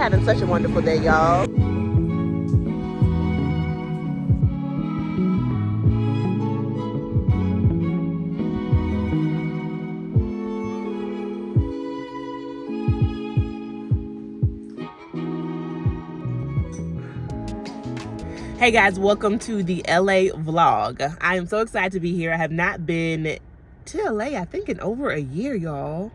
having such a wonderful day, y'all. Hey guys, welcome to the LA vlog. I am so excited to be here. I have not been to LA, I think, in over a year, y'all.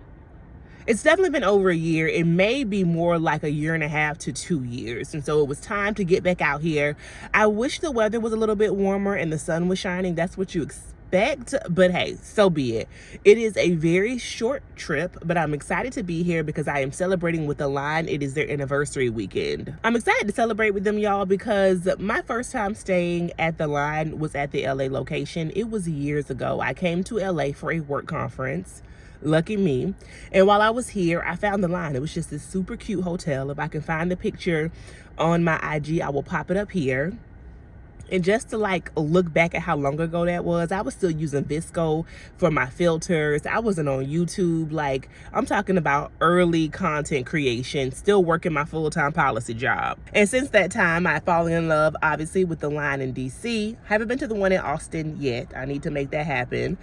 It's definitely been over a year. It may be more like a year and a half to 2 years. And so it was time to get back out here. I wish the weather was a little bit warmer and the sun was shining. That's what you expect. But hey, so be it. It is a very short trip, but I'm excited to be here because I am celebrating with the line. It is their anniversary weekend. I'm excited to celebrate with them, y'all, because my first time staying at the line was at the LA location. It was years ago. I came to LA for a work conference. Lucky me. And while I was here, I found the line. It was just this super cute hotel. If I can find the picture on my IG, I will pop it up here. And just to like look back at how long ago that was, I was still using Visco for my filters. I wasn't on YouTube. Like, I'm talking about early content creation, still working my full-time policy job. And since that time, I've fallen in love, obviously, with the line in DC. Haven't been to the one in Austin yet. I need to make that happen.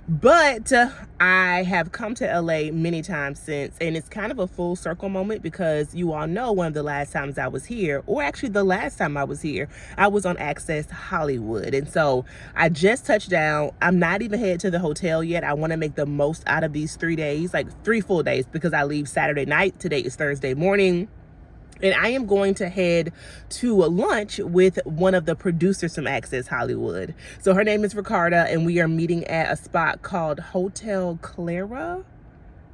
But I have come to LA many times since, and it's kind of a full circle moment because you all know one of the last times I was here, or actually the last time I was here, I was on Access Hollywood. And so I just touched down. I'm not even headed to the hotel yet. I want to make the most out of these 3 days, like 3 full days, because I leave Saturday night. Today is Thursday morning. And I am going to head to a lunch with one of the producers from Access Hollywood. So her name is Ricarda, and we are meeting at a spot called Hotel Clara?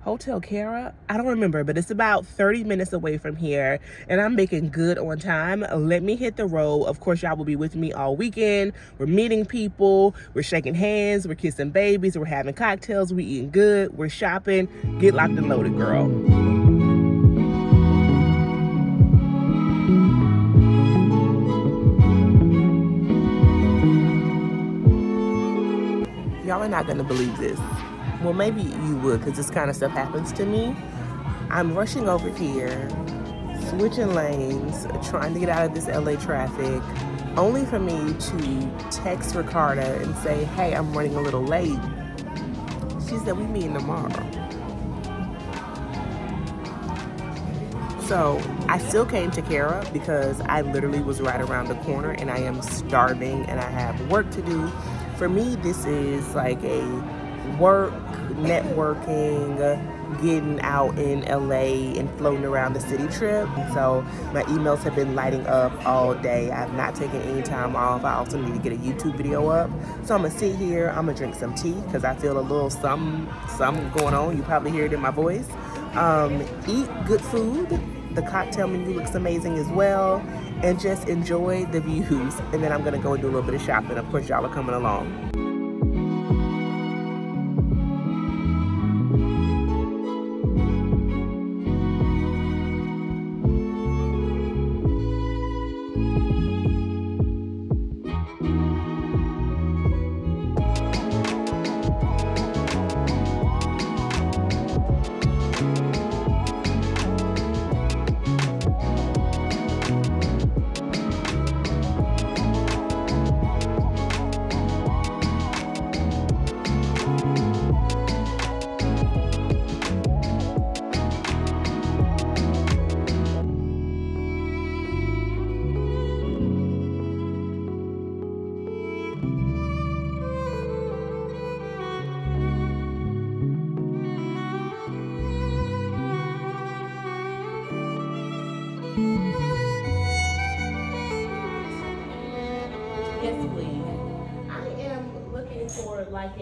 Hotel Cara? I don't remember, but it's about 30 minutes away from here, and I'm making good on time. Let me hit the road. Of course, y'all will be with me all weekend. We're meeting people. We're shaking hands. We're kissing babies. We're having cocktails. We're eating good. We're shopping. Get locked and loaded, girl. Y'all are not gonna believe this. Well, maybe you would, because this kind of stuff happens to me. I'm rushing over here, switching lanes, trying to get out of this LA traffic, only for me to text Ricarda and say, hey, I'm running a little late. She said, we meeting tomorrow. So I still came to Cara because I literally was right around the corner and I am starving and I have work to do. For me, this is like a work, networking, getting out in LA and floating around the city trip. So my emails have been lighting up all day. I have not taken any time off. I also need to get a YouTube video up. So I'm gonna sit here, I'm gonna drink some tea because I feel a little something going on. You probably hear it in my voice. Eat good food. The cocktail menu looks amazing as well. And just enjoy the views. And then I'm gonna go and do a little bit of shopping. Of course, y'all are coming along. Like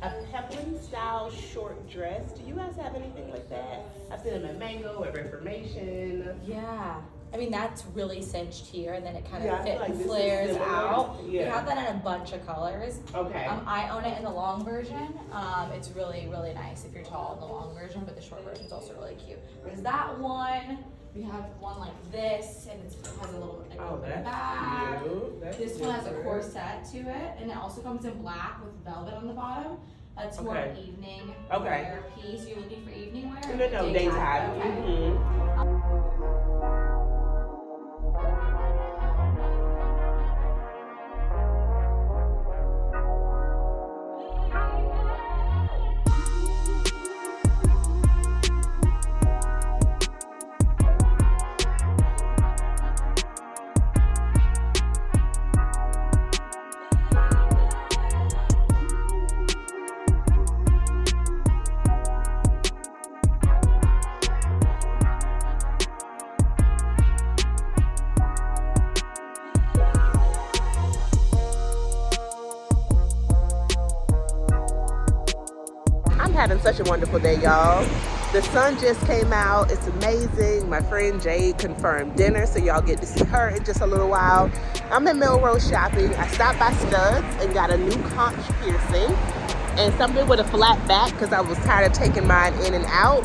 a peplum style short dress. Do you guys have anything like that? I've seen them at Mango, at Reformation. Yeah. I mean, that's really cinched here, and then it kind of like flares out. Yeah. We have that in a bunch of colors. Okay. I own it in the long version. It's really, really nice if you're tall in the long version, but the short version is also really cute. There's that one. We have one like this, and it has a little bit of back. This one has a corset to it, and it also comes in black with velvet on the bottom. That's more an evening wear piece. You're looking for evening wear? No, daytime. Okay. having such a wonderful day, y'all. The sun just came out. It's amazing. My friend Jade confirmed dinner, so y'all get to see her in just a little while. I'm in Melrose shopping. I stopped by Studs and got a new conch piercing and something with a flat back because I was tired of taking mine in and out.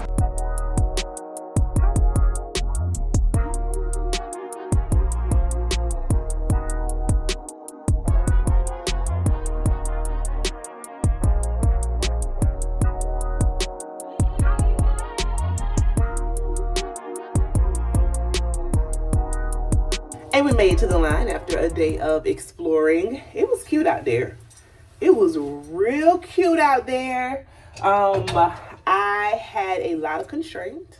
And we made it to the line after a day of exploring. It was cute out there. It was real cute out there. I had a lot of constraint.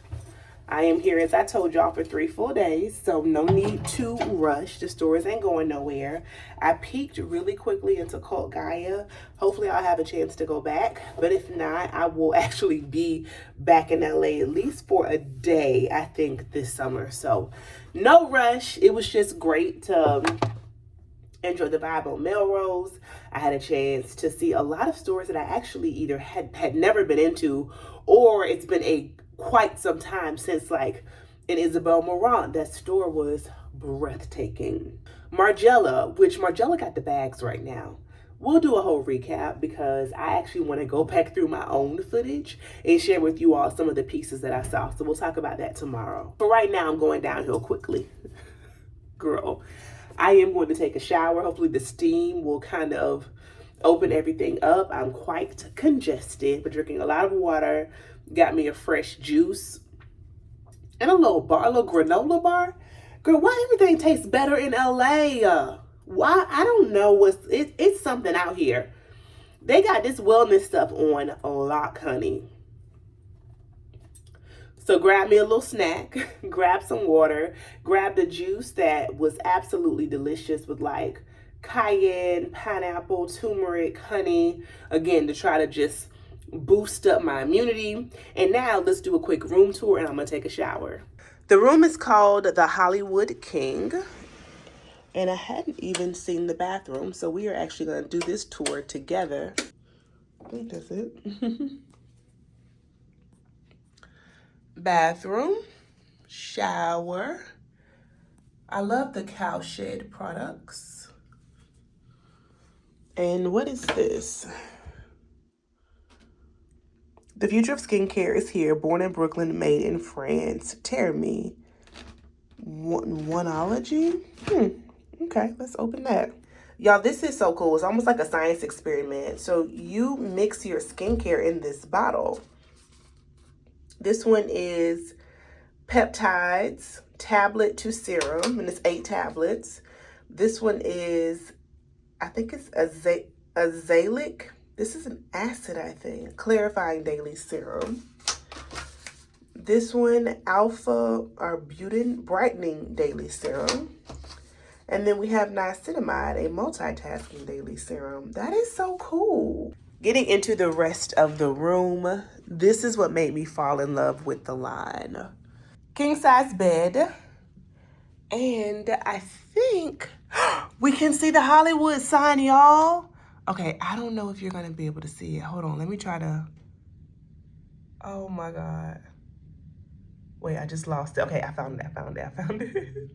I am here, as I told y'all, for 3 full days, so no need to rush. The stores ain't going nowhere. I peeked really quickly into Cult Gaia. Hopefully I'll have a chance to go back, but if not, I will actually be back in LA at least for a day, I think, this summer. So no rush. It was just great to enjoy the vibe on Melrose. I had a chance to see a lot of stores that I actually either had never been into, or it's been quite some time since, like in Isabel Marant, that store was breathtaking. Margiela got the bags right now. We'll do a whole recap because I actually want to go back through my own footage and share with you all some of the pieces that I saw. So we'll talk about that tomorrow. But right now I'm going downhill quickly. Girl, I am going to take a shower. Hopefully the steam will kind of open everything up. I'm quite congested, but drinking a lot of water. Got me a fresh juice and a little granola bar. Girl, why everything tastes better in LA? Why? I don't know. It's something out here. They got this wellness stuff on lock, honey. So grab me a little snack, grab some water, grab the juice that was absolutely delicious with like cayenne, pineapple, turmeric, honey, again, to try to just boost up my immunity. And now let's do a quick room tour and I'm gonna take a shower. The room is called the Hollywood King, and I hadn't even seen the bathroom, so we are actually gonna do this tour together. I think that's it. Bathroom, shower. I love the Cowshed products. And what is this? The future of skincare is here. Born in Brooklyn, made in France. Termi. Oneology? Okay, let's open that. Y'all, this is so cool. It's almost like a science experiment. So you mix your skincare in this bottle. This one is peptides, tablet to serum, and it's 8 tablets. This one is, I think it's azelaic. This is an acid, I think. Clarifying daily serum. This one, alpha arbutin brightening daily serum. And then we have niacinamide, a multitasking daily serum. That is so cool. Getting into the rest of the room, this is what made me fall in love with the line. King size bed. And I think we can see the Hollywood sign, y'all. Okay, I don't know if you're gonna be able to see it. Hold on, let me try to. Oh my God. Wait, I just lost it. Okay, I found it.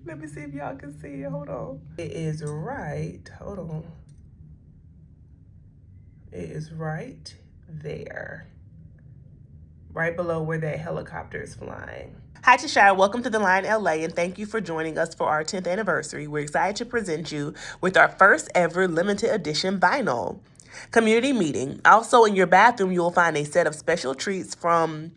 Let me see if y'all can see it. Hold on. It is right, hold on. It is right there. Right below where that helicopter is flying. Hi, Tashara. Welcome to The Line LA, and thank you for joining us for our 10th anniversary. We're excited to present you with our first ever limited edition vinyl community meeting. Also, in your bathroom, you will find a set of special treats from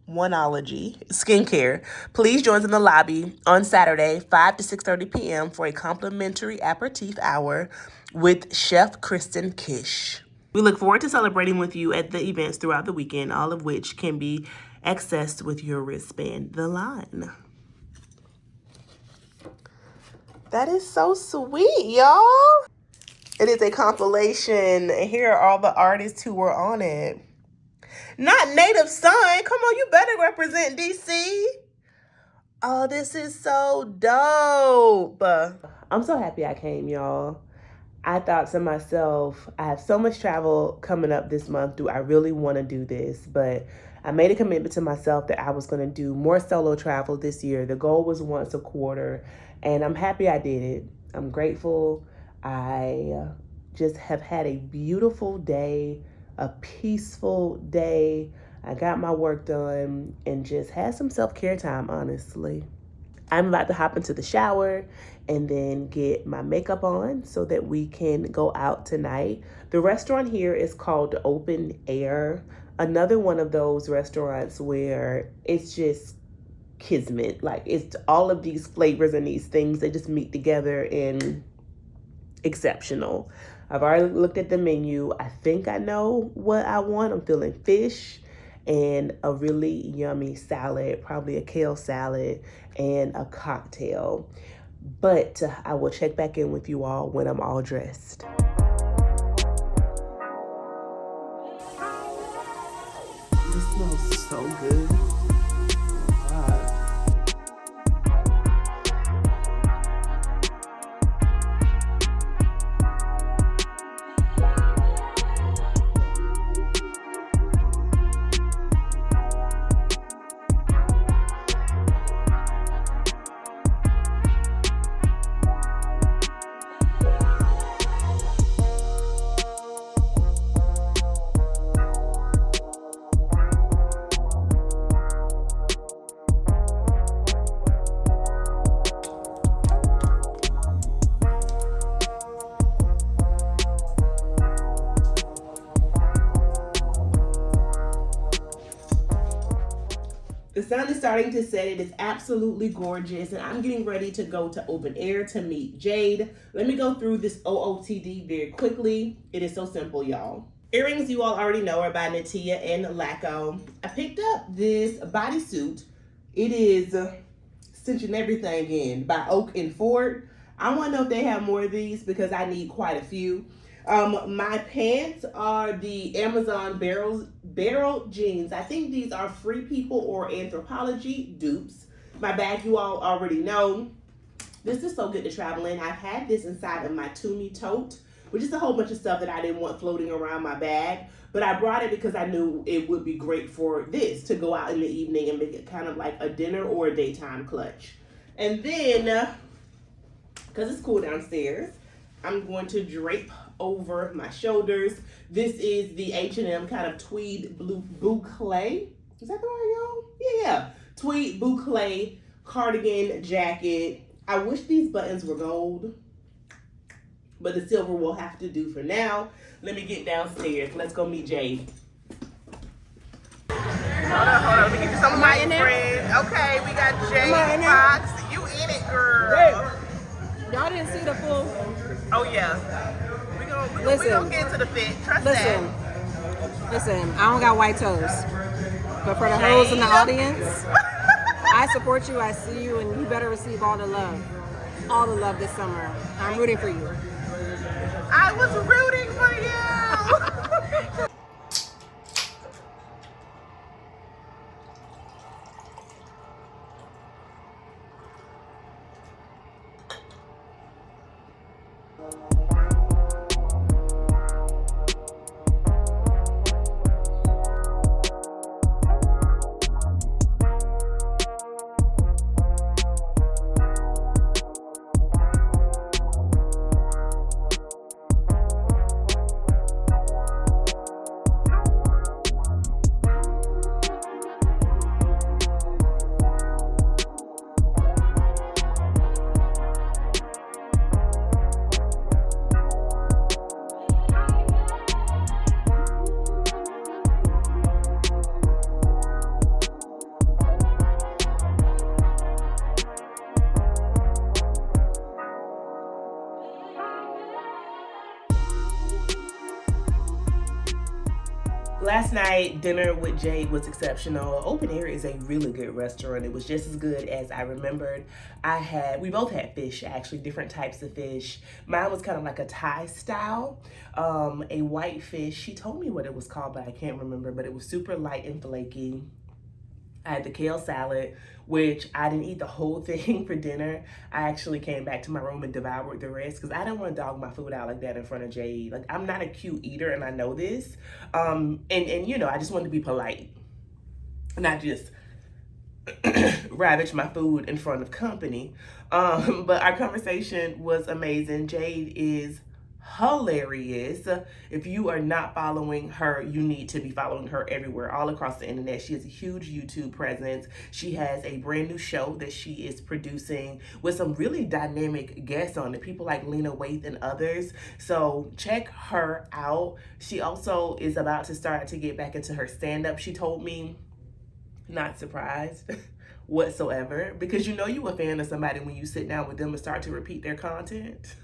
Oneology Skincare. Please join us in the lobby on Saturday, 5 to 6:30 p.m. for a complimentary aperitif hour with Chef Kristen Kish. We look forward to celebrating with you at the events throughout the weekend, all of which can be accessed with your wristband. The Line. That is so sweet, y'all. It is a compilation. Here are all the artists who were on it. Not Native Son. Come on, you better represent DC. Oh, this is so dope. I'm so happy I came, y'all. I thought to myself, I have so much travel coming up this month. Do I really want to do this? But I made a commitment to myself that I was going to do more solo travel this year. The goal was once a quarter, and I'm happy I did it. I'm grateful. I just have had a beautiful day, a peaceful day. I got my work done and just had some self-care time, honestly. I'm about to hop into the shower and then get my makeup on so that we can go out tonight. The restaurant here is called Open Air. Another one of those restaurants where it's just kismet. Like, it's all of these flavors and these things, they just meet together and exceptional. I've already looked at the menu. I think I know what I want. I'm feeling fish and a really yummy salad, probably a kale salad and a cocktail. But I will check back in with you all when I'm all dressed. This smells so good. The sun is starting to set. It is absolutely gorgeous, and I'm getting ready to go to Open Air to meet Jade. Let me go through this OOTD very quickly. It is so simple, y'all. Earrings you all already know are by Natia and Laco. I picked up this bodysuit. It is cinching everything in by Oak and Ford. I want to know if they have more of these because I need quite a few. My pants are the Amazon barrel jeans. I think these are Free People or Anthropologie dupes. My bag you all already know. This is so good to travel in. I've had this inside of my Toomey tote, which is a whole bunch of stuff that I didn't want floating around my bag. But I brought it because I knew it would be great for this, to go out in the evening and make it kind of like a dinner or a daytime clutch. And then, because it's cool downstairs, I'm going to drape over my shoulders. This is the H&M kind of tweed blue boucle. Is that the word, y'all? Yeah. Tweed boucle cardigan jacket. I wish these buttons were gold, but the silver will have to do for now. Let me get downstairs. Let's go meet Jade. Hold on. Let me get you some of my friends. Okay, we got Jade Fox. You in it, girl. Hey. Y'all didn't see the full. Oh, yeah. We gonna get into the fit. Trust that. Listen, I don't got white toes. But for the hoes in the audience, I support you, I see you, and you better receive all the love. All the love this summer. I'm rooting for you. I was rooting for you. Last night, dinner with Jade was exceptional. Open Air is a really good restaurant. It was just as good as I remembered. We both had fish, actually, different types of fish. Mine was kind of like a Thai style, a white fish. She told me what it was called, but I can't remember, but it was super light and flaky. I had the kale salad, which I didn't eat the whole thing for dinner. I actually came back to my room and devoured the rest because I didn't want to dog my food out like that in front of Jade. Like, I'm not a cute eater, and I know this. And you know, I just wanted to be polite, not just ravage my food in front of company. But our conversation was amazing. Jade is hilarious. If you are not following her, you need to be following her everywhere, all across the internet. She has a huge YouTube presence. She has a brand new show that she is producing with some really dynamic guests on it, people like Lena Waithe and others. So check her out. She also is about to start to get back into her stand-up. She told me, not surprised whatsoever, because you know you a fan of somebody when you sit down with them and start to repeat their content.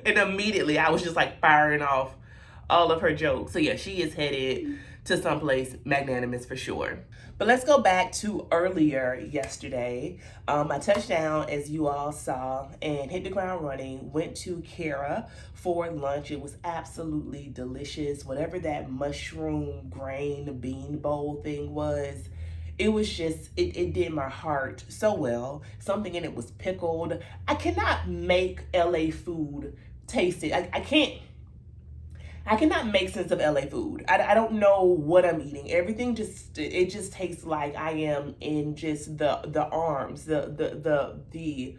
And immediately I was just like firing off all of her jokes. So yeah, she is headed to someplace magnanimous for sure. But let's go back to earlier yesterday. I touched down, as you all saw, and hit the ground running. Went to Kara for lunch. It was absolutely delicious. Whatever that mushroom grain bean bowl thing was, it was just, it did my heart so well. Something in it was pickled. I cannot make LA food taste it. I cannot make sense of LA food. I don't know what I'm eating. Everything just, it just tastes like I am in just the arms, the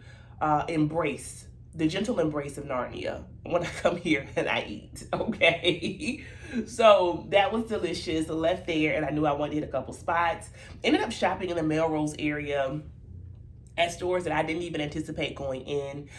embrace, the gentle embrace of Narnia when I come here and I eat, okay? So that was delicious. I left there and I knew I wanted to hit a couple spots. Ended up shopping in the Melrose area at stores that I didn't even anticipate going in.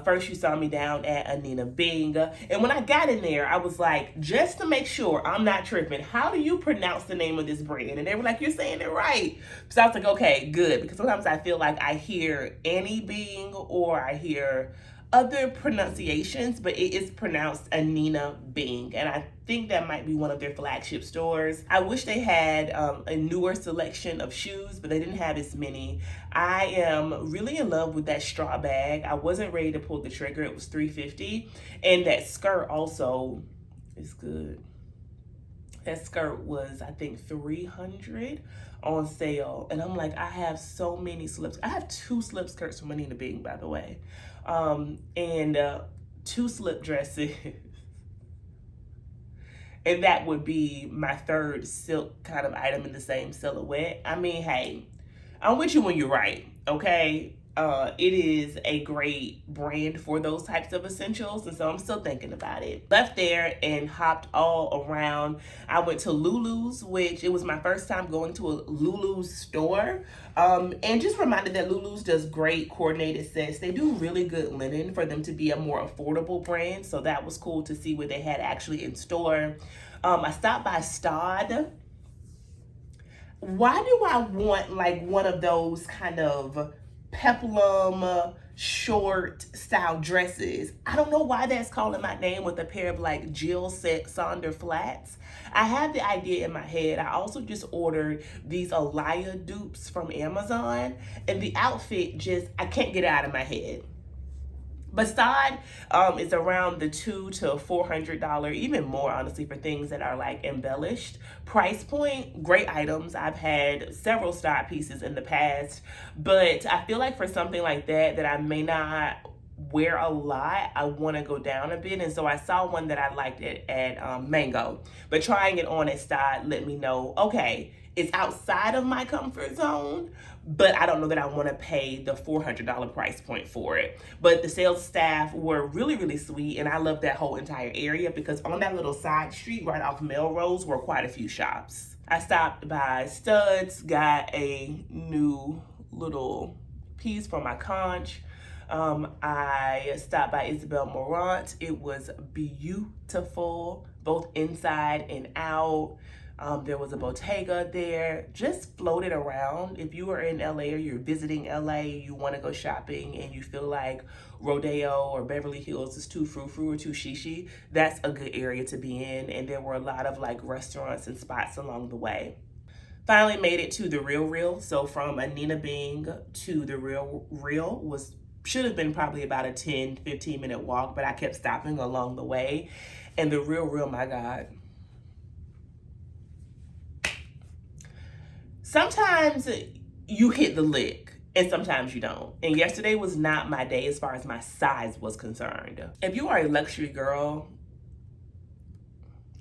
First, you saw me down at Anina Bing. And when I got in there, I was like, just to make sure I'm not tripping, how do you pronounce the name of this brand? And they were like, you're saying it right. So I was like, okay, good. Because sometimes I feel like I hear Annie Bing or I hear other pronunciations, but it is pronounced Anina Bing, and I think that might be one of their flagship stores. I wish they had a newer selection of shoes, but they didn't have as many. I am really in love with that straw bag. I wasn't ready to pull the trigger. It was $3.50, and that skirt also is good. That skirt was, I think, $300 on sale, and I'm like, I have so many slips. I have 2 slip skirts from Anina Bing, by the way. And 2 slip dresses. And that would be my 3rd silk kind of item in the same silhouette. I mean, hey, I'm with you when you're right, okay? It is a great brand for those types of essentials, and so I'm still thinking about it. Left there and hopped all around. I went to Lulu's, which it was my first time going to a Lulu's store, and just reminded that Lulu's does great coordinated sets. They do really good linen for them to be a more affordable brand, so that was cool to see what they had actually in store. I stopped by Stod. Why do I want like one of those kind of peplum short style dresses? I don't know why that's calling my name with a pair of like Jill Sander flats. I have the idea in my head. I also just ordered these Alaya dupes from Amazon, and the outfit just, I can't get it out of my head. But Stod is around the $200 to $400, even more honestly, for things that are like embellished. Price point, great items. I've had several Stod pieces in the past, but I feel like for something like that I may not wear a lot, I want to go down a bit. And so I saw one that I liked at Mango, but trying it on at Stod let me know, okay, it's outside of my comfort zone, but I don't know that I want to pay the $400 price point for it. But the sales staff were really, really sweet, and I love that whole entire area because on that little side street right off Melrose were quite a few shops. I stopped by Studs, got a new little piece for my conch. I stopped by Isabel Morant. It was beautiful, both inside and out. There was a Bottega there, just floated around. If you are in LA or you're visiting LA, you want to go shopping and you feel like Rodeo or Beverly Hills is too frou-frou or too shishi, that's a good area to be in. And there were a lot of like restaurants and spots along the way. Finally made it to the Real. So from Anina Bing to the Real should have been probably about a 10-15 minute walk, but I kept stopping along the way. And the Real, my God. sometimes you hit the lick and sometimes you don't. And yesterday was not my day as far as my size was concerned. If you are a luxury girl,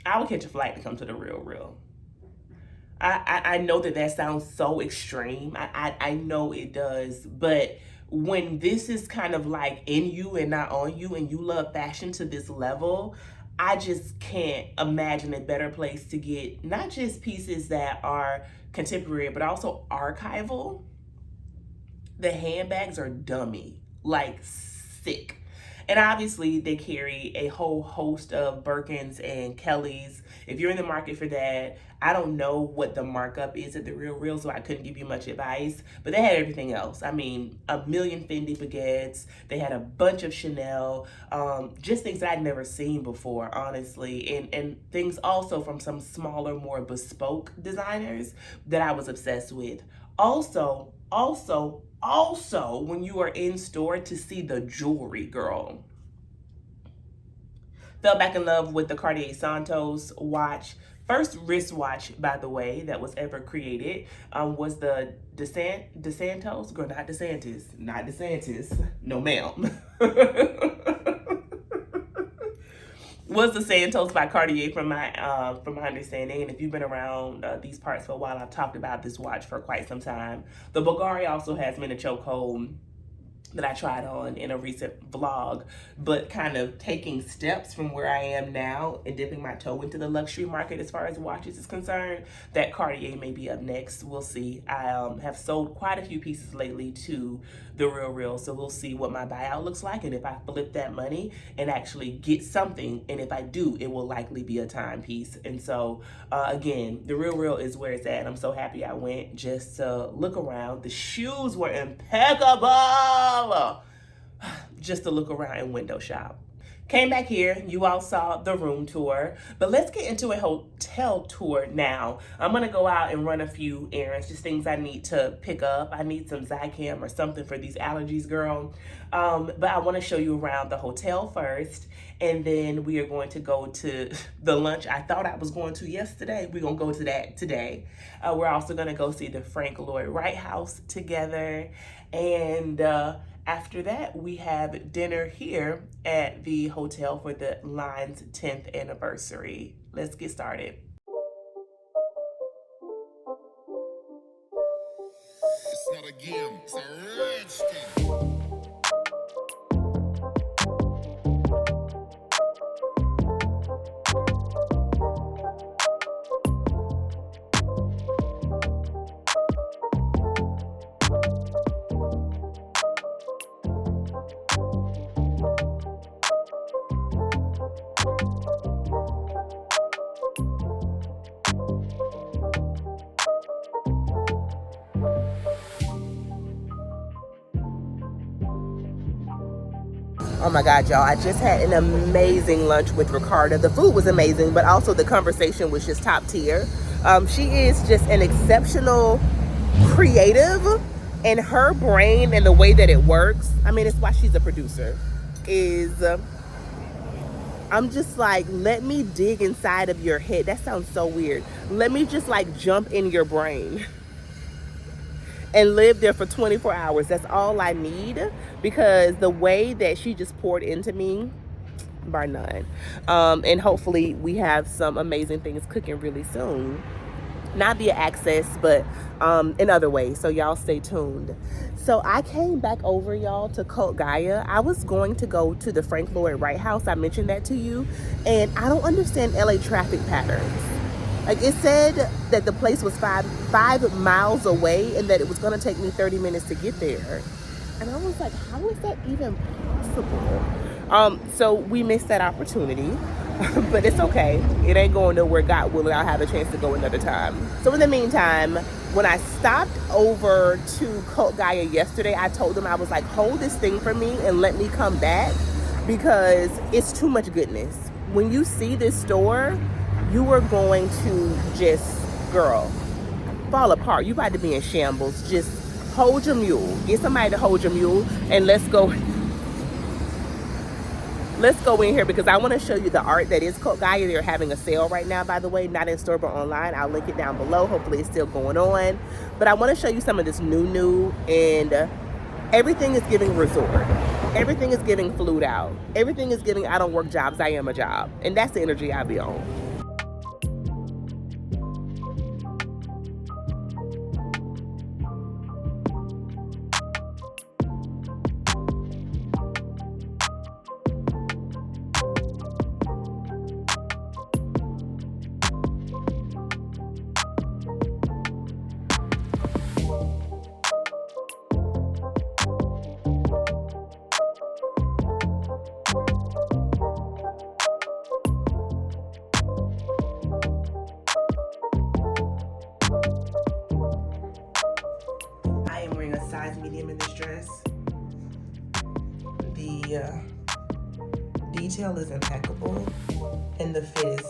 I would catch a flight to come to the Real. I know that sounds so extreme. I know it does. But when this is kind of like in you and not on you, and you love fashion to this level, I just can't imagine a better place to get not just pieces that are contemporary, but also archival. The handbags are dummy, like sick. And obviously they carry a whole host of Birkins and Kellys. If you're in the market for that, I don't know what the markup is at the Real, so I couldn't give you much advice. But they had everything else. I mean, a million Fendi baguettes. They had a bunch of Chanel, just things that I'd never seen before, honestly. And things also from some smaller, more bespoke designers that I was obsessed with. Also, when you are in store, to see the jewelry, girl. Fell back in love with the Cartier Santos watch. First wristwatch, by the way, that was ever created was the DeSantos. Girl, not DeSantis. No, ma'am. Was the Santos by Cartier from my understanding. And if you've been around these parts for a while, I've talked about this watch for quite some time. The Bulgari also has me in a chokehold that I tried on in a recent vlog, but kind of taking steps from where I am now and dipping my toe into the luxury market as far as watches is concerned, that Cartier may be up next. We'll see. I have sold quite a few pieces lately to the Real, so we'll see what my buyout looks like and if I flip that money and actually get something, and if I do, it will likely be a timepiece. And so again, the Real is where it's at. I'm so happy I went just to look around. The shoes were impeccable. Just to look around and window shop. Came back here, you all saw the room tour, but let's get into a hotel tour now. I'm gonna go out and run a few errands, just things I need to pick up. I need some Zicam or something for these allergies, girl. But I wanna show you around the hotel first, and then we are going to go to the lunch I thought I was going to yesterday. We're gonna go to that today. We're also gonna go see the Frank Lloyd Wright House together, and after that, we have dinner here at the hotel for the line's 10th anniversary. Let's get started. It's not a game, it's a rich thing. Oh my God, y'all, I just had an amazing lunch with Ricarda. The food was amazing, but also the conversation was just top tier. She is just an exceptional creative, and her brain and the way that it works, I mean, it's why she's a producer, is I'm just like, let me dig inside of your head. That sounds so weird. Let me just like jump in your brain and live there for 24 hours. That's all I need, because the way that she just poured into me, bar none. And hopefully we have some amazing things cooking really soon. Not via Access, but in other ways. So y'all stay tuned. So I came back over, y'all, to Cult Gaia. I was going to go to the Frank Lloyd Wright House. I mentioned that to you. And I don't understand LA traffic patterns. Like, it said that the place was five miles away and that it was going to take me 30 minutes to get there. And I was like, how is that even possible? So we missed that opportunity, but it's okay. It ain't going nowhere. God willing, I'll have a chance to go another time. So in the meantime, when I stopped over to Cult Gaia yesterday, I told them, I was like, hold this thing for me and let me come back, because it's too much goodness. When you see this store, you are going to just, girl, fall apart. You about to be in shambles. Just hold your mule. Get somebody to hold your mule, and let's go. Let's go in here because I want to show you the art that is called Gaia. They're having a sale right now, by the way, not in store but online. I'll link it down below. Hopefully it's still going on. But I want to show you some of this new, and everything is giving resort. Everything is giving flued out. Everything is giving I don't work jobs, I am a job. And that's the energy I be on. Size medium in this dress. The detail is impeccable and the fit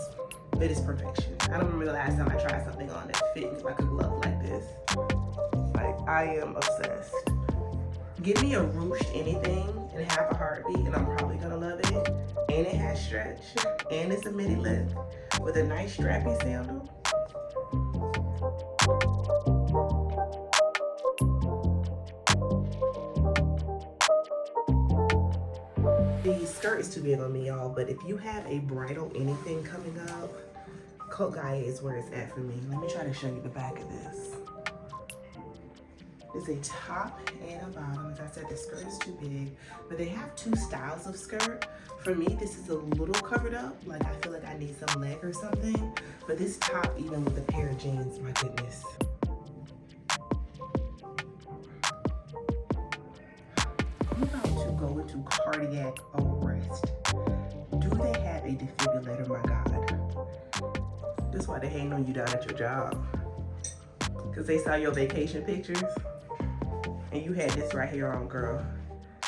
is perfection. I don't remember the last time I tried something on that fit like a glove like this. Like, I am obsessed. Give me a ruched anything in half a heartbeat and I'm probably gonna love it. And it has stretch and it's a midi length with a nice strappy sandal. The skirt is too big on me, y'all, but if you have a bridal anything coming up, Coat Gaia is where it's at for me. Let me try to show you the back of this. It's a top and a bottom. As I said, the skirt is too big, but they have two styles of skirt. For me, this is a little covered up. Like, I feel like I need some leg or something. But this top, even with a pair of jeans, my goodness. I'm about to go into cardiac arrest. Do they have a defibrillator, my God? That's why they hating on you down at your job. Because they saw your vacation pictures and you had this right here on, girl.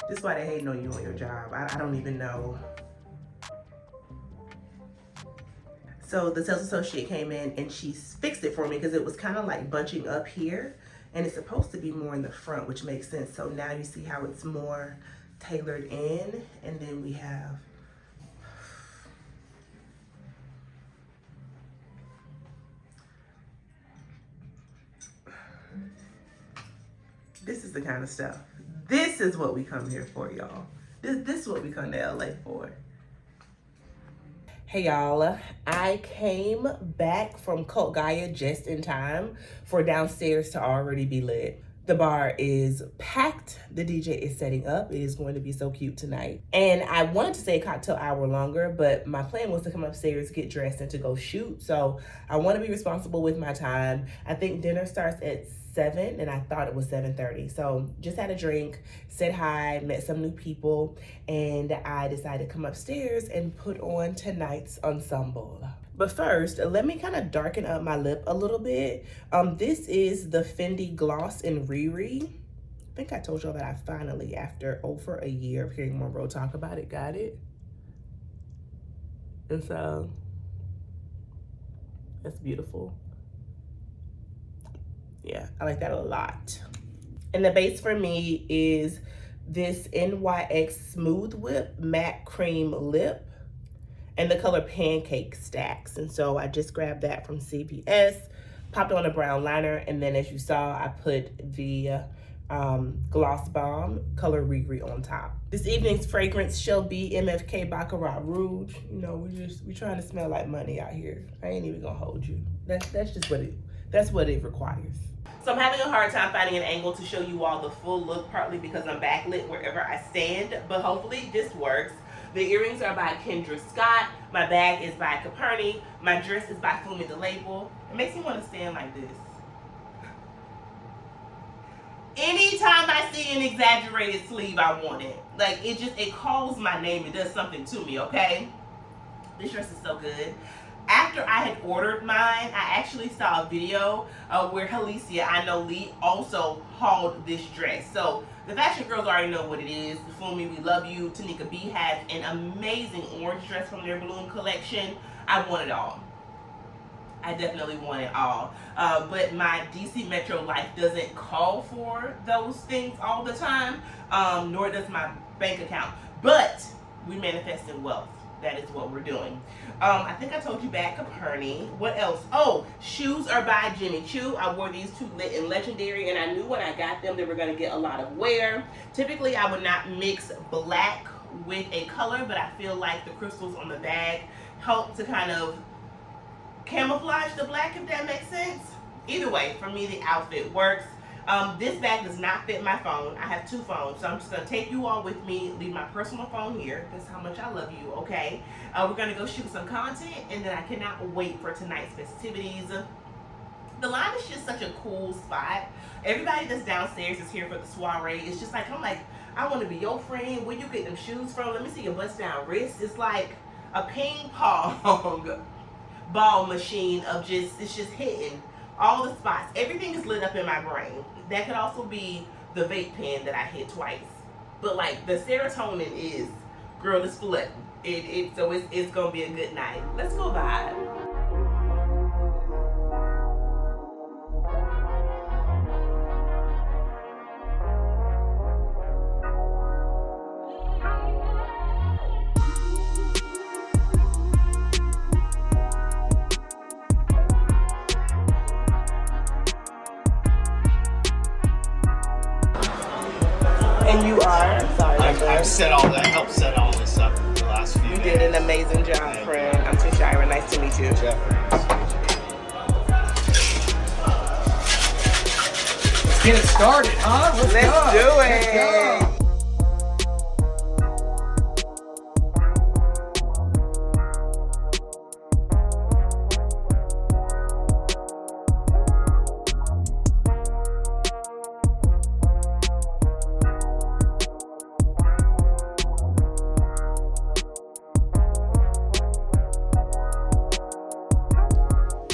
This is why they hating on you on your job. I don't even know. So the sales associate came in and she fixed it for me because it was kind of like bunching up here. And it's supposed to be more in the front, which makes sense. So now you see how it's more tailored in. And then we have, this is the kind of stuff. This is what we come here for, y'all. This is what we come to LA for. Hey y'all, I came back from Cult Gaia just in time for downstairs to already be lit. The bar is packed. The DJ is setting up. It is going to be so cute tonight. And I wanted to stay a cocktail hour longer, but my plan was to come upstairs, get dressed, and to go shoot. So I want to be responsible with my time. I think dinner starts at 7 and I thought it was 7:30. So just had a drink, said hi, met some new people, and I decided to come upstairs and put on tonight's ensemble. But first, let me kind of darken up my lip a little bit. This is the Fendi Gloss in Riri. I think I told y'all that I finally, after over a year of hearing Monroe talk about it, got it. And so, that's beautiful. Yeah, I like that a lot. And the base for me is this NYX Smooth Whip Matte Cream Lip and the color Pancake Stacks. And so I just grabbed that from CVS, popped on a brown liner, and then as you saw, I put the Gloss Bomb color Riri on top. This evening's fragrance shall be MFK Baccarat Rouge. You know, we trying to smell like money out here. I ain't even gonna hold you. That's just what it requires. So I'm having a hard time finding an angle to show you all the full look, partly because I'm backlit wherever I stand, but hopefully this works. The earrings are by Kendra Scott. My bag is by Caperni. My dress is by Fumi the Label. It makes me want to stand like this. Anytime I see an exaggerated sleeve, I want it. Like, it calls my name. It does something to me, okay? This dress is so good. After I had ordered mine, I actually saw a video where Halicia, I know Lee, also hauled this dress. So the fashion girls already know what it is. Fumi, we love you. Tanika B has an amazing orange dress from their balloon collection. I want it all. I definitely want it all. But my DC Metro life doesn't call for those things all the time, nor does my bank account. But we manifesting wealth. That is what we're doing. I think I told you back of Hernie. What else? Oh, shoes are by Jimmy Choo. I wore these two lit and legendary, and I knew when I got them they were going to get a lot of wear. Typically, I would not mix black with a color, but I feel like the crystals on the bag help to kind of camouflage the black, if that makes sense. Either way, for me, the outfit works. This bag does not fit my phone. I have two phones, so I'm just going to take you all with me, leave my personal phone here. That's how much I love you, okay? We're going to go shoot some content, and then I cannot wait for tonight's festivities. The line is just such a cool spot. Everybody that's downstairs is here for the soiree. It's just like, I'm like, I want to be your friend. Where you get them shoes from? Let me see your bust down wrist. It's like a ping pong ball machine of it's just hitting all the spots. Everything is lit up in my brain. That could also be the vape pen that I hit twice. But like the serotonin is, girl, it's flooding. So it's gonna be a good night. Let's go vibe. And you are? Sorry. I've set all that, helped set all this up the last few You days. did an amazing job, friend. I'm Tashira. Nice to meet you. Jeffrey. Let's get it started, huh? Let's Let's go. do Let's it. go.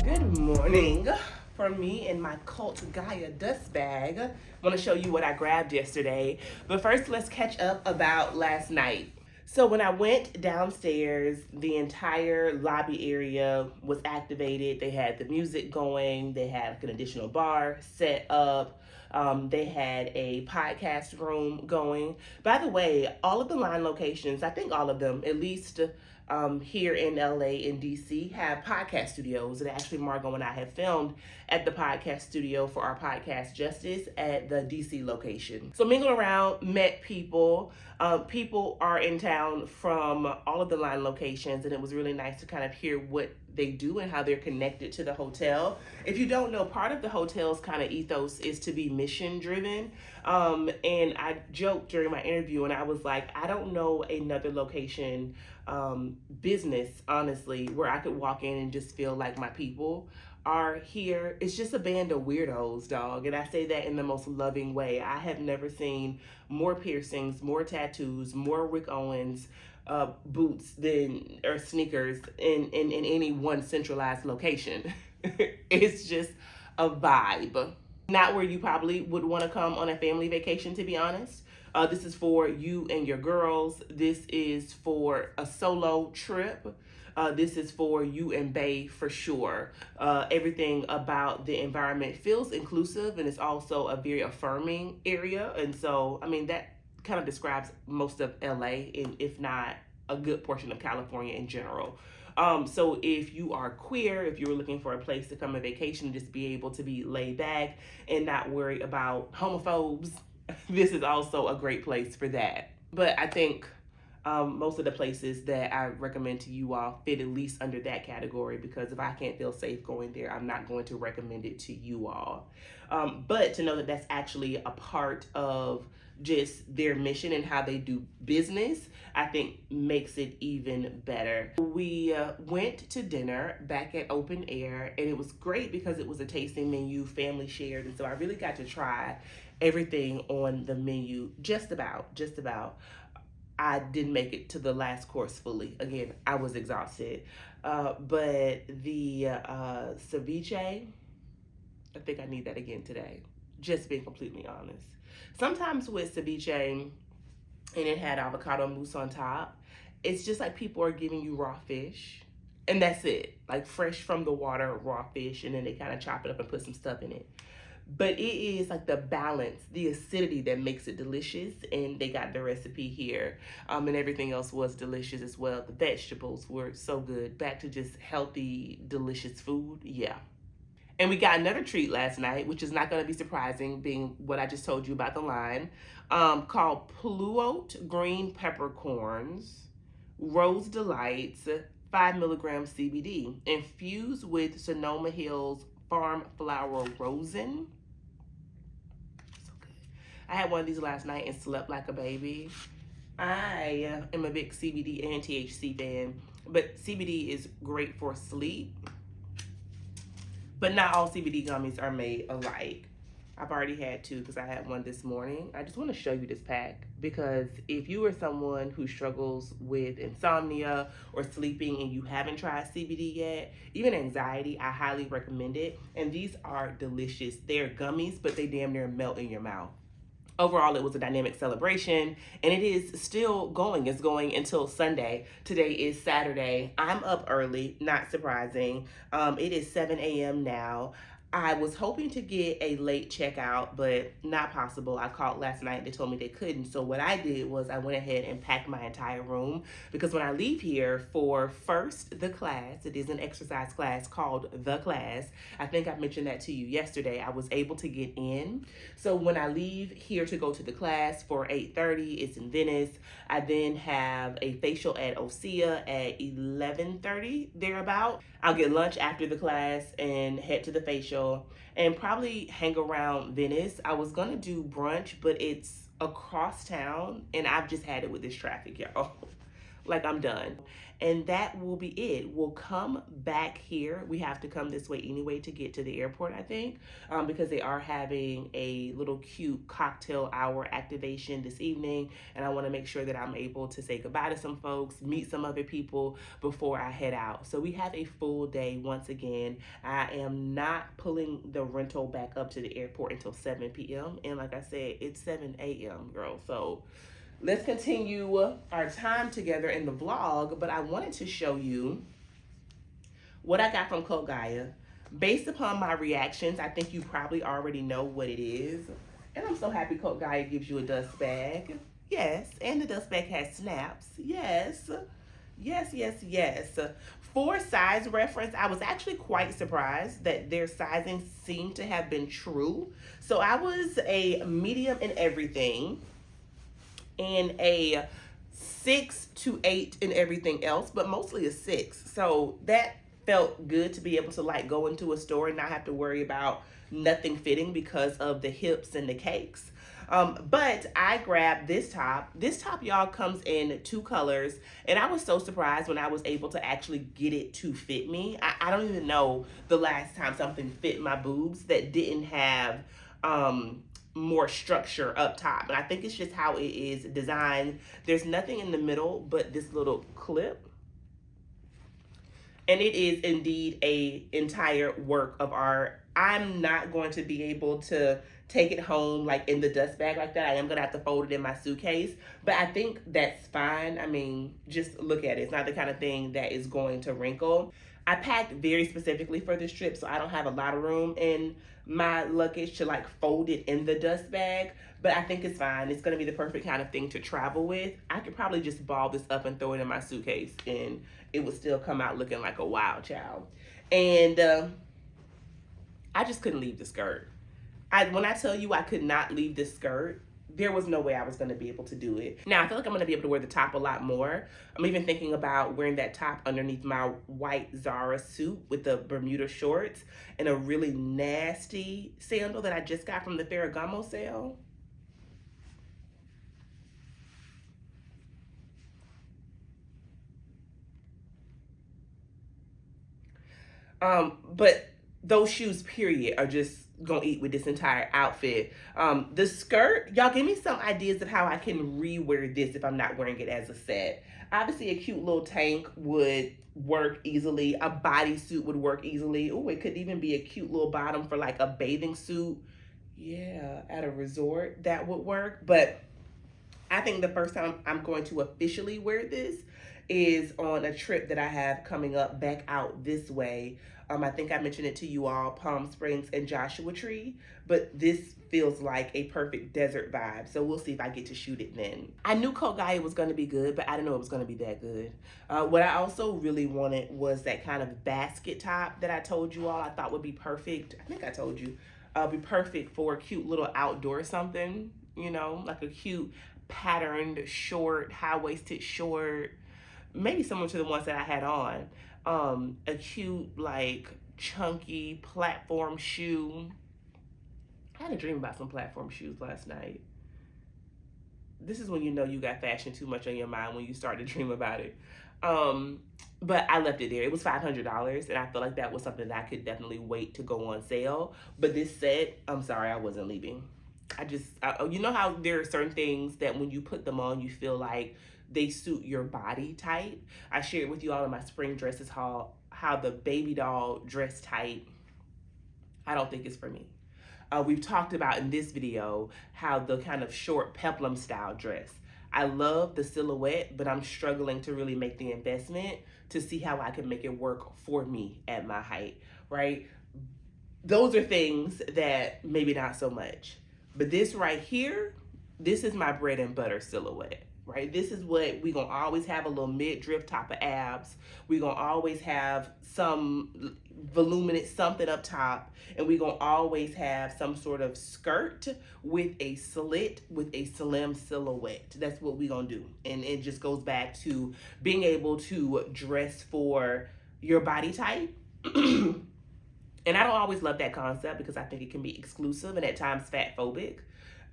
Good morning. For me and my cult Gaia dust bag, I want to show you what I grabbed yesterday. But first, let's catch up about last night. So when I went downstairs, the entire lobby area was activated. They had the music going. They had like an additional bar set up. They had a podcast room going. By the way, all of the line locations, I think all of them, at least here in LA and DC, have podcast studios. And actually, Margot and I have filmed at the podcast studio for our podcast Justice at the DC location. So mingled around, met people. People are in town from all of the line locations, and it was really nice to kind of hear what they do and how they're connected to the hotel. If you don't know, part of the hotel's kind of ethos is to be mission driven. And I joked during my interview, and I was like, I don't know another location, business, honestly, where I could walk in and just feel like my people are here. It's just a band of weirdos, dog. And I say that in the most loving way. I have never seen more piercings, more tattoos, more Rick Owens boots or sneakers in any one centralized location. It's just a vibe. Not where you probably would want to come on a family vacation, to be honest. This is for you and your girls. This is for a solo trip. This is for you and Bae for sure. Everything about the environment feels inclusive, and it's also a very affirming area. And so, I mean, that kind of describes most of LA, and if not a good portion of California in general. So if you are queer, if you're looking for a place to come on vacation, just be able to be laid back and not worry about homophobes, this is also a great place for that. But I think most of the places that I recommend to you all fit at least under that category, because if I can't feel safe going there, I'm not going to recommend it to you all. But to know that that's actually a part of just their mission and how they do business, I think makes it even better. We went to dinner back at Open Air, and it was great because it was a tasting menu, family shared, and so I really got to try everything on the menu, just about. I didn't make it to the last course fully. Again, I was exhausted. But the ceviche, I think I need that again today. Just being completely honest. Sometimes with ceviche, and it had avocado mousse on top, it's just like people are giving you raw fish. And that's it. Like fresh from the water, raw fish, and then they kind of chop it up and put some stuff in it. but it is like the balance, the acidity that makes it delicious. And they got the recipe here, and everything else was delicious as well. The vegetables were so good. Back to just healthy, delicious food. Yeah. And we got another treat last night, which is not going to be surprising, being what I just told you about the line, called Pluote Green Peppercorns, Rose Delights, 5 milligrams CBD, infused with Sonoma Hills Farm Flower Rosin. So good. I had one of these last night and slept like a baby. I am a big CBD and THC fan, but CBD is great for sleep. But not all CBD gummies are made alike. I've already had two because I had one this morning. I just want to show you this pack because if you are someone who struggles with insomnia or sleeping and you haven't tried CBD yet, even anxiety, I highly recommend it. And these are delicious. They're gummies, but they damn near melt in your mouth. Overall, it was a dynamic celebration, and it is still going. It's going until Sunday. Today is Saturday. I'm up early, not surprising. It is 7 a.m. now. I was hoping to get a late checkout, but not possible. I called last night. They told me they couldn't. So what I did was I went ahead and packed my entire room because when I leave here for first the class, it is an exercise class called The Class. I think I mentioned that to you yesterday. I was able to get in. So when I leave here to go to the class for 8:30, it's in Venice. I then have a facial at Osea at 11:30, thereabout. I'll get lunch after the class and head to the facial and probably hang around Venice. I was gonna do brunch, but it's across town and I've just had it with this traffic, y'all. Like, I'm done. And that will be it. We'll come back here. We have to come this way anyway to get to the airport, I think, because they are having a little cute cocktail hour activation this evening. And I want to make sure that I'm able to say goodbye to some folks, meet some other people before I head out. So we have a full day once again. I am not pulling the rental back up to the airport until 7 p.m. And like I said, it's 7 a.m., girl. So let's continue our time together in the vlog, but I wanted to show you what I got from Cult Gaia. Based upon my reactions, I think you probably already know what it is. And I'm so happy Cult Gaia gives you a dust bag. Yes, and the dust bag has snaps. Yes, yes, yes, yes. For size reference, I was actually quite surprised that their sizing seemed to have been true. So I was a medium in everything, and a 6 to 8 in everything else, but mostly a 6. So that felt good to be able to like go into a store and not have to worry about nothing fitting because of the hips and the cakes. But I grabbed this top. This top, y'all, comes in 2 colors, and I was so surprised when I was able to actually get it to fit me. I don't even know the last time something fit my boobs that didn't have more structure up top, and I think it's just how it is designed. There's nothing in the middle but this little clip, and it is indeed a entire work of art. I'm not going to be able to take it home like in the dust bag like that. I am gonna have to fold it in my suitcase, but I think that's fine. I mean, just look at it. It's not the kind of thing that is going to wrinkle. I packed very specifically for this trip, so I don't have a lot of room in my luggage to like fold it in the dust bag, but I think it's fine. It's gonna be the perfect kind of thing to travel with. I could probably just ball this up and throw it in my suitcase and it would still come out looking like a wild child. And I just couldn't leave the skirt. When I tell you I could not leave this skirt, there was no way I was going to be able to do it. Now, I feel like I'm going to be able to wear the top a lot more. I'm even thinking about wearing that top underneath my white Zara suit with the Bermuda shorts and a really nasty sandal that I just got from the Ferragamo sale. But those shoes, period, are just gonna eat with this entire outfit. The skirt, y'all give me some ideas of how I can rewear this if I'm not wearing it as a set. Obviously, a cute little tank would work easily. A bodysuit would work easily. Oh, it could even be a cute little bottom for like a bathing suit. Yeah, at a resort, that would work. But I think the first time I'm going to officially wear this is on a trip that I have coming up back out this way. I think I mentioned it to you all, Palm Springs and Joshua Tree, but this feels like a perfect desert vibe. So we'll see if I get to shoot it then. I knew Gaia was going to be good, but I didn't know it was going to be that good. What I also really wanted was that kind of basket top that I told you all I thought would be perfect. I think I told you, be perfect for a cute little outdoor something, you know, like a cute patterned short, high-waisted short, maybe similar to the ones that I had on. A cute, like, chunky platform shoe. I had a dream about some platform shoes last night. This is when you know you got fashion too much on your mind, when you start to dream about it. But I left it there. It was $500, and I feel like that was something that I could definitely wait to go on sale. But this set, I'm sorry, I wasn't leaving. You know how there are certain things that when you put them on, you feel like they suit your body type. I shared with you all in my spring dresses haul how the baby doll dress type, I don't think is for me. We've talked about in this video how the kind of short peplum style dress. I love the silhouette, but I'm struggling to really make the investment to see how I can make it work for me at my height, right? Those are things that maybe not so much. But this right here, this is my bread and butter silhouette, right? This is what we gonna always have, a little midriff top of abs. We gonna always have some voluminous something up top, and we gonna always have some sort of skirt with a slit with a slim silhouette. That's what we gonna do. And it just goes back to being able to dress for your body type. And I don't always love that concept because I think it can be exclusive and at times fat phobic.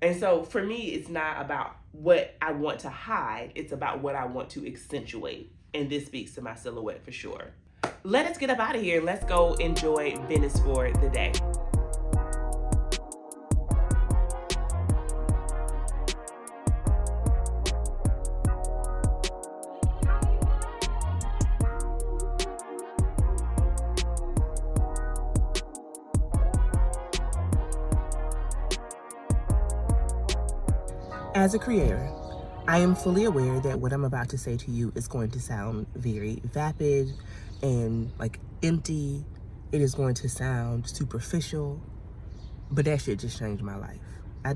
And so for me, it's not about what I want to hide. It's about what I want to accentuate. And this speaks to my silhouette for sure. Let us get up out of here and let's go enjoy Venice for the day. As a creator, I am fully aware that what I'm about to say to you is going to sound very vapid and like empty. It is going to sound superficial, but that shit just changed my life.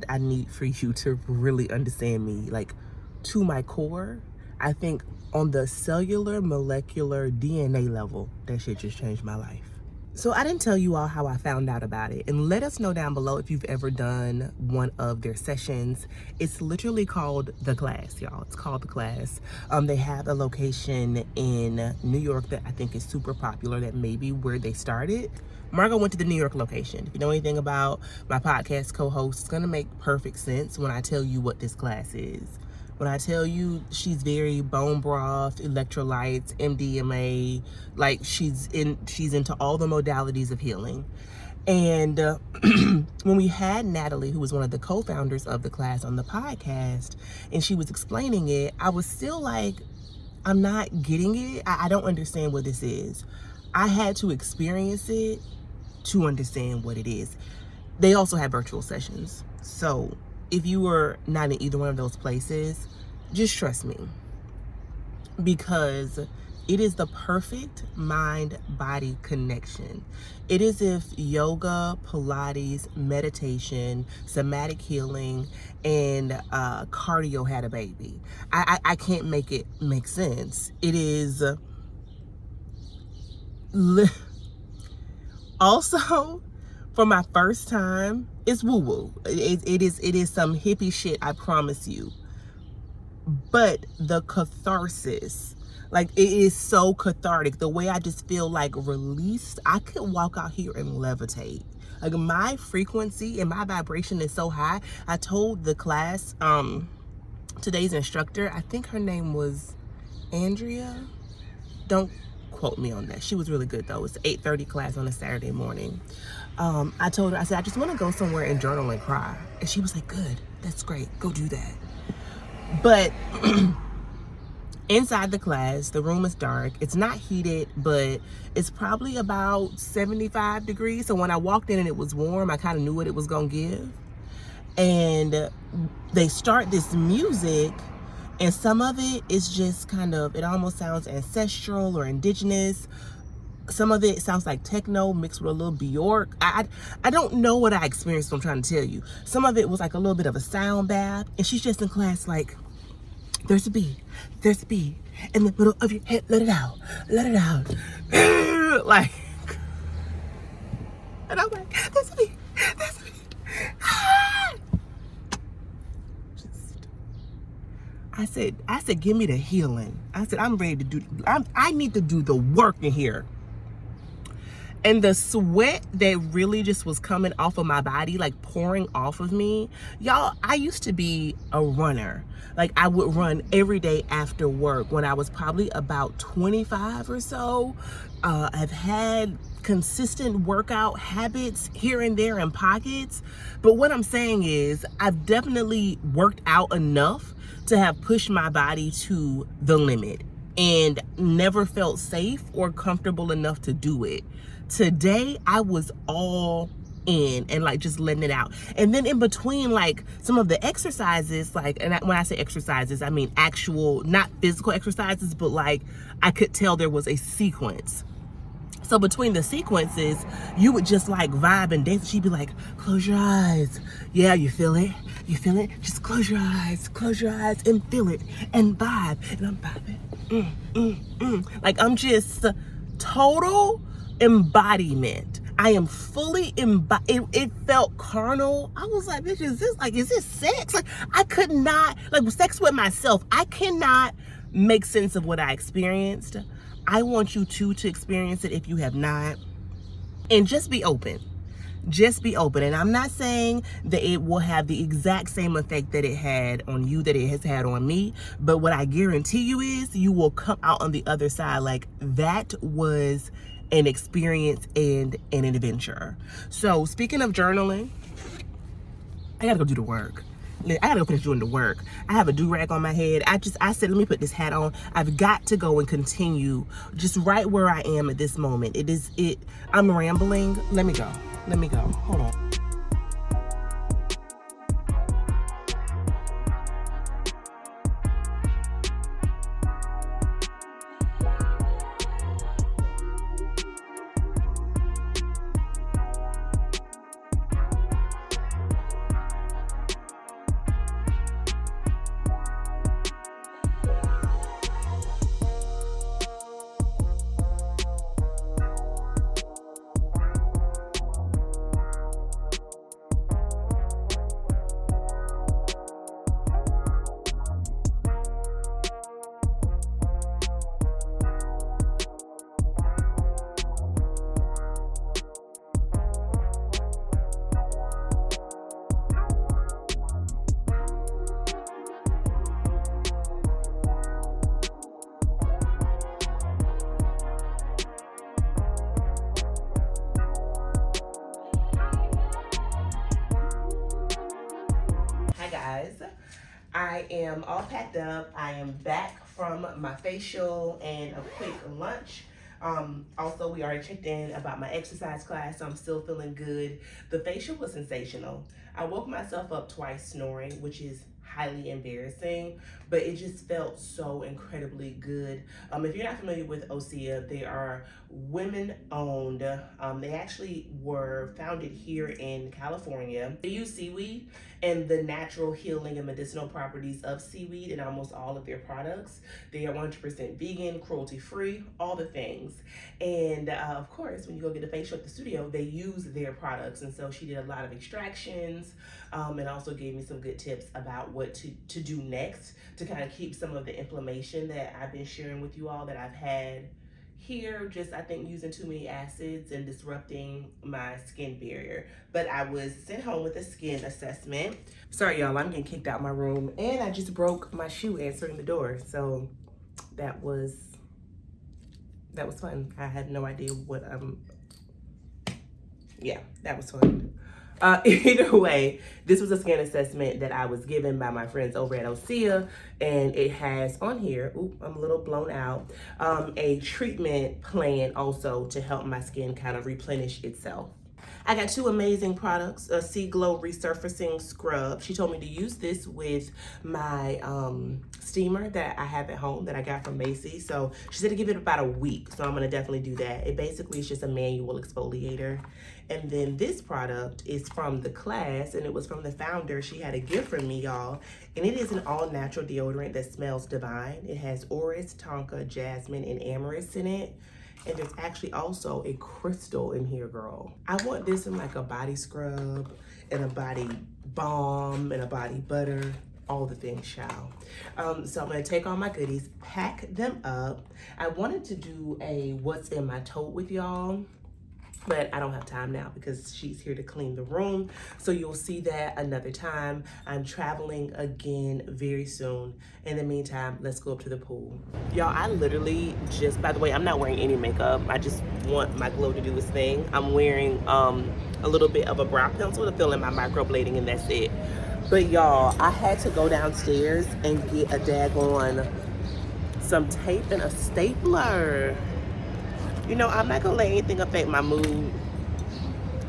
I need for you to really understand me, like, to my core. I think on the cellular, molecular, DNA level, that shit just changed my life. So I didn't tell you all how I found out about it, and let us know down below if you've ever done one of their sessions. It's literally called The Class, y'all. It's called The Class. They have a location in New York that I think is super popular, that may be where they started. Margot went to the New York location. If you know anything about my podcast co-host, it's gonna make perfect sense when I tell you what this class is. When I tell you she's very bone broth, electrolytes, MDMA, like she's into all the modalities of healing. And when we had Natalie, who was one of the co-founders of the class, on the podcast, and she was explaining it, I was still like, I'm not getting it. I don't understand what this is. I had to experience it to understand what it is. They also have virtual sessions. So if you were not in either one of those places, just trust me, because it is the perfect mind-body connection. It is if yoga, Pilates, meditation, somatic healing, and cardio had a baby. I can't make it make sense. It is also, for my first time, it's woo-woo. It is some hippie shit, I promise you. But the catharsis, like, it is so cathartic. The way I just feel like released, I could walk out here and levitate. Like, my frequency and my vibration is so high. I told the class, today's instructor, I think her name was Andrea. Don't quote me on that. She was really good though. It's 8:30 class on a Saturday morning. I told her, I said, I just want to go somewhere and journal and cry. And she was like, good, that's great, go do that. But inside the class, the room is dark. It's not heated, but it's probably about 75 degrees. So when I walked in and it was warm, I kind of knew what it was going to give. And they start this music, And some of it is just kind of, it almost sounds ancestral or indigenous. Some of it sounds like techno mixed with a little Bjork. I don't know what I experienced, what I'm trying to tell you. Some of it was like a little bit of a sound bath. And she's just in class like, there's a bee in the middle of your head. Let it out. Let it out. Like, and I'm like, there's a bee. There's a bee. I said, give me the healing. I said, I'm ready to do, I need to do the work in here. And the sweat that really just was coming off of my body, like pouring off of me. Y'all, I used to be a runner. Like I would run every day after work when I was probably about 25 or so. I've had consistent workout habits here and there in pockets. But what I'm saying is I've definitely worked out enough to have pushed my body to the limit and never felt safe or comfortable enough to do it. Today, I was all in and like just letting it out. And then in between, like some of the exercises, like, and when I say exercises, I mean actual, not physical exercises, but like I could tell there was a sequence. So between the sequences, you would just like vibe and dance. She'd be like, close your eyes. Yeah, you feel it? You feel it? Just close your eyes and feel it and vibe. And I'm vibing. Like I'm just total embodiment. I am fully embodied. It felt carnal. I was like, bitch, is this sex? Like I could not, like sex with myself. I cannot make sense of what I experienced. I want you to experience it if you have not. And just be open. Just be open. And I'm not saying that it will have the exact same effect that it had on you that it has had on me. But what I guarantee you is you will come out on the other side like that was an experience and an adventure. So speaking of journaling, I gotta go do the work. I gotta go finish doing the work. I have a do-rag on my head. I said, let me put this hat on. I've got to go and continue just right where I am at this moment. I'm rambling. Let me go. Hold on. I am all packed up. I am back from my facial and a quick lunch. Also, we already checked in about my exercise class, so I'm still feeling good. The facial was sensational. I woke myself up twice snoring, which is highly embarrassing, but it just felt so incredibly good. If you're not familiar with Osea, they are women-owned. They actually were founded here in California. They use seaweed and the natural healing and medicinal properties of seaweed in almost all of their products. They are 100% vegan, cruelty-free, all the things. And of course, when you go get a facial at the studio, they use their products. And so she did a lot of extractions and also gave me some good tips about what to do next to kind of keep some of the inflammation that I've been sharing with you all that I've had here, just I think using too many acids and disrupting my skin barrier. But I was sent home with a skin assessment. Sorry y'all, I'm getting kicked out my room and I just broke my shoe answering the door. So that was fun. I had no idea what yeah, that was fun. Either way, this was a skin assessment that I was given by my friends over at Osea, and it has on here, oop, I'm a little blown out, a treatment plan also to help my skin kind of replenish itself. I got two amazing products, a Sea Glow Resurfacing Scrub. She told me to use this with my steamer that I have at home that I got from Macy's. So she said to give it about a week. So I'm gonna definitely do that. It basically is just a manual exfoliator. And then this product is from the class, and it was from the founder. She had a gift from me, y'all. And it is an all natural deodorant that smells divine. It has orris, tonka, jasmine, and amorous in it. And there's actually also a crystal in here, girl. I want this in like a body scrub and a body balm and a body butter, all the things, child. So I'm gonna take all my goodies, pack them up. I wanted to do a what's in my tote with y'all, but I don't have time now because she's here to clean the room. So you'll see that another time. I'm traveling again very soon. In the meantime, let's go up to the pool. Y'all, I literally just, by the way, I'm not wearing any makeup. I just want my glow to do its thing. I'm wearing a little bit of a brow pencil to fill in my microblading, and that's it. But y'all, I had to go downstairs and get a daggone some tape and a stapler. You know, I'm not gonna let anything affect my mood.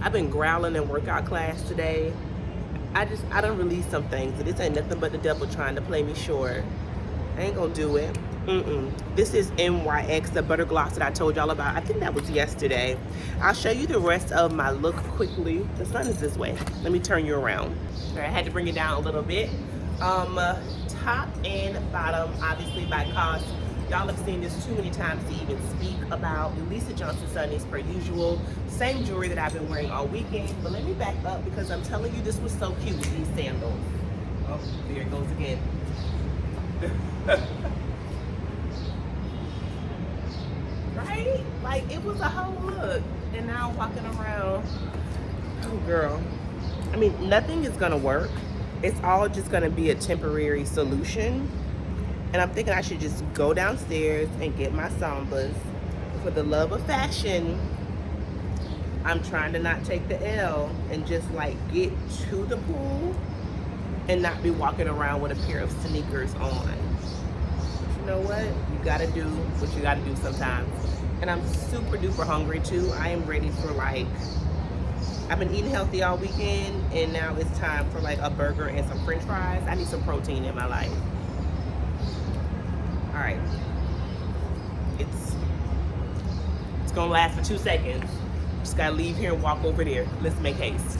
I've been growling in workout class today. I done released some things. This ain't nothing but the devil trying to play me short. I ain't gonna do it. This is NYX, the butter gloss that I told y'all about. I think that was yesterday. I'll show you the rest of my look quickly. The sun is this way. Let me turn you around. All right, I had to bring it down a little bit. Top and bottom, obviously by cost. Y'all have seen this too many times to even speak about. Lisa Johnson Sundays per usual. Same jewelry that I've been wearing all weekend. But let me back up because I'm telling you this was so cute with these sandals. Oh, there it goes again. Right? Like, it was a whole look. And now I'm walking around. Oh, girl. I mean, nothing is going to work. It's all just going to be a temporary solution. And I'm thinking I should just go downstairs and get my Sambas. For the love of fashion, I'm trying to not take the L and just like get to the pool and not be walking around with a pair of sneakers on. You know what? You gotta do what you gotta do sometimes. And I'm super duper hungry too. I am ready for like, I've been eating healthy all weekend and now it's time for like a burger and some french fries. I need some protein in my life. All right, it's gonna last for 2 seconds. Just gotta leave here and walk over there. Let's make haste.